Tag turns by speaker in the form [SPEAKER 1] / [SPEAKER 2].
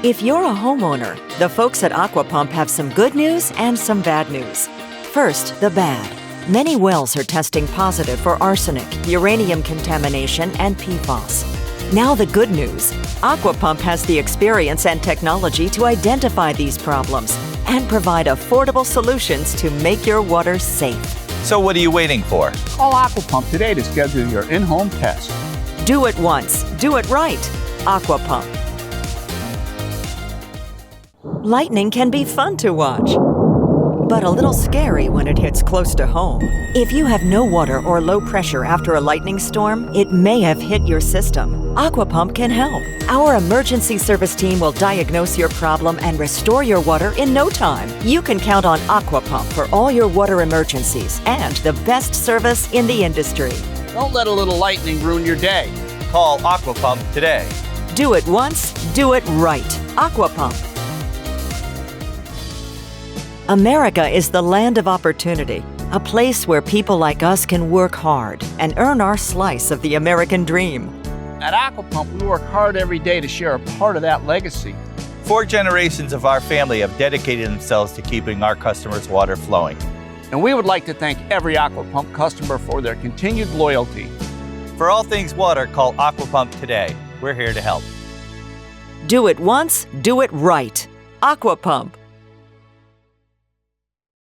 [SPEAKER 1] If you're a homeowner, the folks at Aqua Pump have some good news and some bad news. First, the bad. Many wells are testing positive for arsenic, uranium contamination, and PFAS. Now the good news. Aqua Pump has the experience and technology to identify these problems and provide affordable solutions to make your water safe.
[SPEAKER 2] So what are you waiting for?
[SPEAKER 3] Call Aqua Pump today to schedule your in-home test.
[SPEAKER 1] Do it once. Do it right. Aqua Pump. Lightning can be fun to watch, but a little scary when it hits close to home. If you have no water or low pressure after a lightning storm, it may have hit your system. Aqua Pump can help. Our emergency service team will diagnose your problem and restore your water in no time. You can count on Aqua Pump for all your water emergencies and the best service in the industry.
[SPEAKER 3] Don't let a little lightning ruin your day.
[SPEAKER 2] Call Aqua Pump today.
[SPEAKER 1] Do it once, do it right. Aqua Pump. America is the land of opportunity, a place where people like us can work hard and earn our slice of the American dream.
[SPEAKER 3] At Aqua Pump, we work hard every day to share a part of that legacy.
[SPEAKER 2] 4 generations of our family have dedicated themselves to keeping our customers' water flowing.
[SPEAKER 3] And we would like to thank every Aqua Pump customer for their continued loyalty.
[SPEAKER 2] For all things water, call Aqua Pump today. We're here to help.
[SPEAKER 1] Do it once, do it right. Aqua Pump.